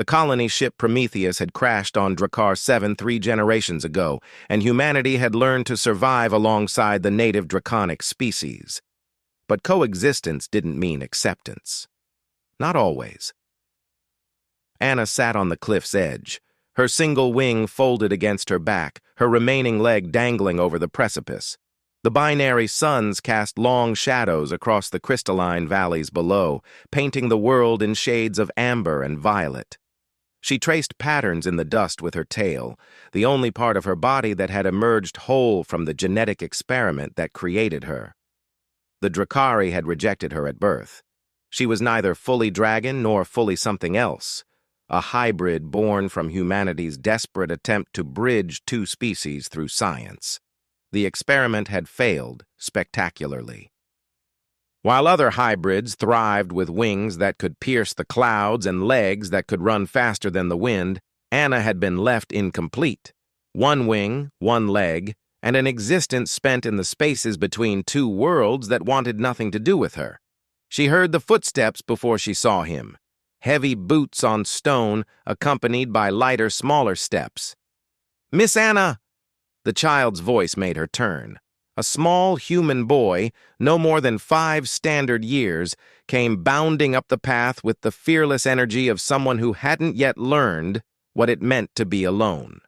The colony ship Prometheus had crashed on Drakkar 7 3 generations ago, and humanity had learned to survive alongside the native draconic species. But coexistence didn't mean acceptance. Not always. Anna sat on the cliff's edge, her single wing folded against her back, her remaining leg dangling over the precipice. The binary suns cast long shadows across the crystalline valleys below, painting the world in shades of amber and violet. She traced patterns in the dust with her tail, the only part of her body that had emerged whole from the genetic experiment that created her. The Drakkari had rejected her at birth. She was neither fully dragon nor fully something else, a hybrid born from humanity's desperate attempt to bridge two species through science. The experiment had failed spectacularly. While other hybrids thrived with wings that could pierce the clouds and legs that could run faster than the wind, Anna had been left incomplete. One wing, one leg, and an existence spent in the spaces between two worlds that wanted nothing to do with her. She heard the footsteps before she saw him. Heavy boots on stone, accompanied by lighter, smaller steps. "Miss Anna!" The child's voice made her turn. A small human boy, no more than 5 standard years, came bounding up the path with the fearless energy of someone who hadn't yet learned what it meant to be alone.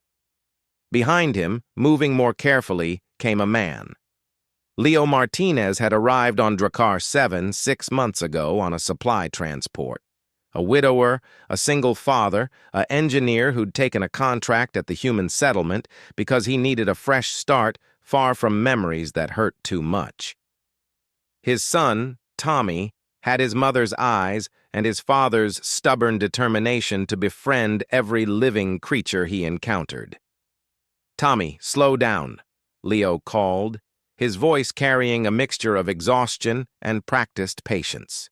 Behind him, moving more carefully, came a man. Leo Martinez had arrived on Drakkar 7 6 months ago on a supply transport. A widower, a single father, an engineer who'd taken a contract at the human settlement because he needed a fresh start far from memories that hurt too much. His son, Tommy, had his mother's eyes and his father's stubborn determination to befriend every living creature he encountered. "Tommy, slow down," Leo called, his voice carrying a mixture of exhaustion and practiced patience.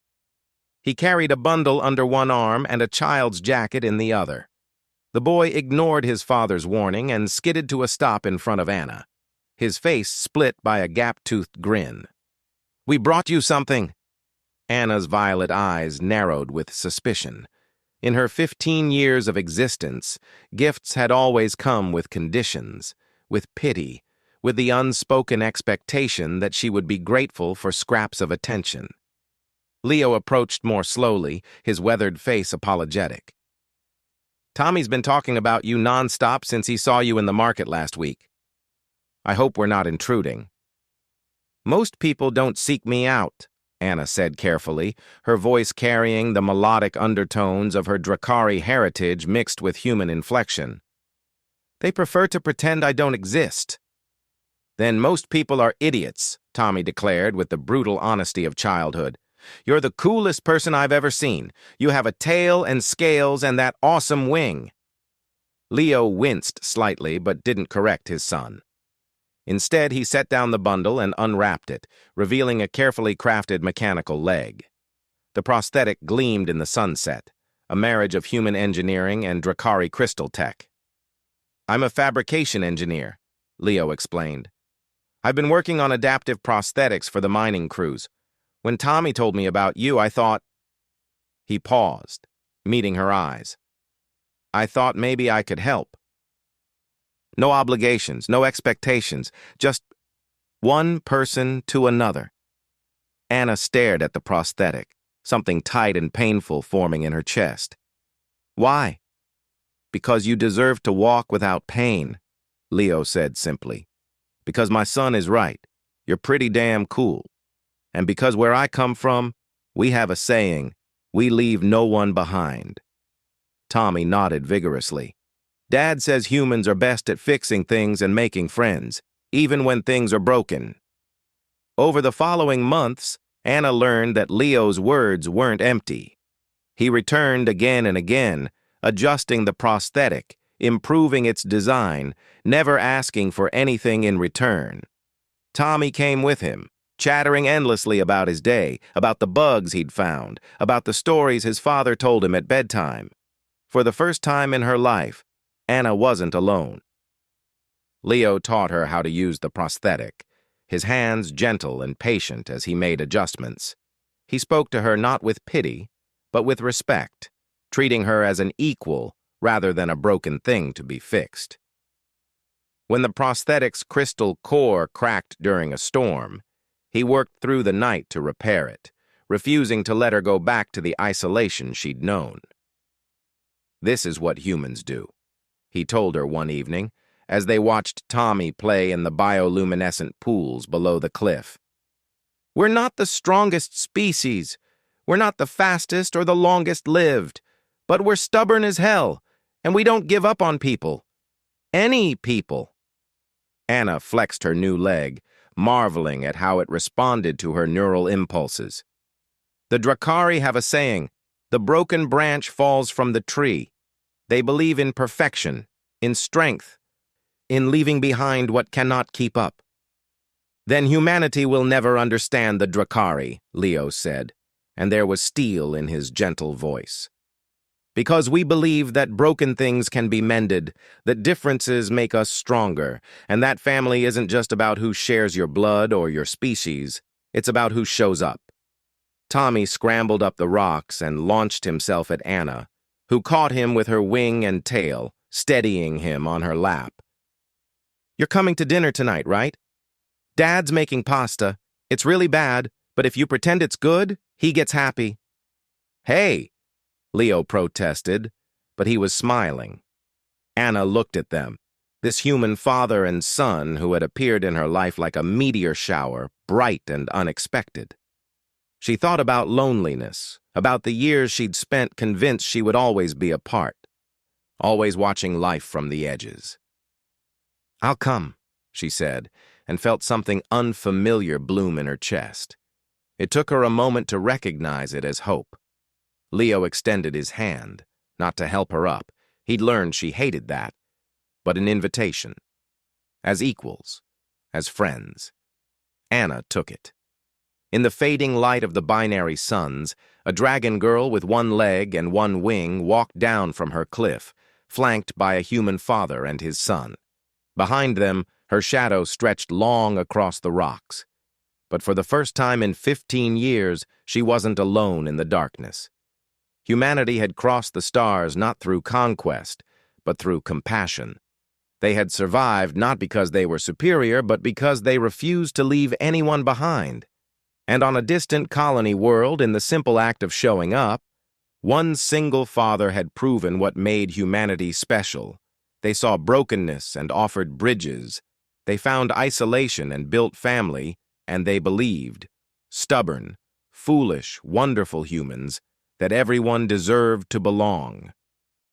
He carried a bundle under one arm and a child's jacket in the other. The boy ignored his father's warning and skidded to a stop in front of Anna, his face split by a gap-toothed grin. "We brought you something." Anna's violet eyes narrowed with suspicion. In her 15 years of existence, gifts had always come with conditions, with pity, with the unspoken expectation that she would be grateful for scraps of attention. Leo approached more slowly, his weathered face apologetic. "Tommy's been talking about you nonstop since he saw you in the market last week. I hope we're not intruding." "Most people don't seek me out," Anna said carefully, her voice carrying the melodic undertones of her Drakkari heritage mixed with human inflection. "They prefer to pretend I don't exist." "Then most people are idiots," Tommy declared with the brutal honesty of childhood. "You're the coolest person I've ever seen. You have a tail and scales and that awesome wing." Leo winced slightly but didn't correct his son. Instead, he set down the bundle and unwrapped it, revealing a carefully crafted mechanical leg. The prosthetic gleamed in the sunset, a marriage of human engineering and Drakkari crystal tech. "I'm a fabrication engineer," Leo explained. "I've been working on adaptive prosthetics for the mining crews. When Tommy told me about you, I thought—" He paused, meeting her eyes. "I thought maybe I could help. No obligations, no expectations, just one person to another." Anna stared at the prosthetic, something tight and painful forming in her chest. "Why?" "Because you deserve to walk without pain," Leo said simply. "Because my son is right. You're pretty damn cool. And because where I come from, we have a saying, we leave no one behind." Tommy nodded vigorously. "Dad says humans are best at fixing things and making friends, even when things are broken." Over the following months, Anna learned that Leo's words weren't empty. He returned again and again, adjusting the prosthetic, improving its design, never asking for anything in return. Tommy came with him, chattering endlessly about his day, about the bugs he'd found, about the stories his father told him at bedtime. For the first time in her life, Anna wasn't alone. Leo taught her how to use the prosthetic, his hands gentle and patient as he made adjustments. He spoke to her not with pity, but with respect, treating her as an equal rather than a broken thing to be fixed. When the prosthetic's crystal core cracked during a storm, he worked through the night to repair it, refusing to let her go back to the isolation she'd known. "This is what humans do," he told her one evening, as they watched Tommy play in the bioluminescent pools below the cliff. "We're not the strongest species. We're not the fastest or the longest lived. But we're stubborn as hell, and we don't give up on people. Any people." Anna flexed her new leg, marveling at how it responded to her neural impulses. "The Drakari have a saying, 'The broken branch falls from the tree.' They believe in perfection, in strength, in leaving behind what cannot keep up." "Then humanity will never understand the Drakari," Leo said, and there was steel in his gentle voice. "Because we believe that broken things can be mended, that differences make us stronger, and that family isn't just about who shares your blood or your species, it's about who shows up." Tommy scrambled up the rocks and launched himself at Anna, who caught him with her wing and tail, steadying him on her lap. "You're coming to dinner tonight, right? Dad's making pasta. It's really bad, but if you pretend it's good, he gets happy." "Hey!" Leo protested, but he was smiling. Anna looked at them, this human father and son who had appeared in her life like a meteor shower, bright and unexpected. She thought about loneliness, about the years she'd spent convinced she would always be apart, always watching life from the edges. "I'll come," she said, and felt something unfamiliar bloom in her chest. It took her a moment to recognize it as hope. Leo extended his hand, not to help her up. He'd learned she hated that, but an invitation. As equals, as friends. Anna took it. In the fading light of the binary suns, a dragon girl with one leg and one wing walked down from her cliff, flanked by a human father and his son. Behind them, her shadow stretched long across the rocks. But for the first time in 15 years, she wasn't alone in the darkness. Humanity had crossed the stars not through conquest, but through compassion. They had survived not because they were superior, but because they refused to leave anyone behind. And on a distant colony world, in the simple act of showing up, one single father had proven what made humanity special. They saw brokenness and offered bridges. They found isolation and built family, and they believed, stubborn, foolish, wonderful humans, that everyone deserved to belong.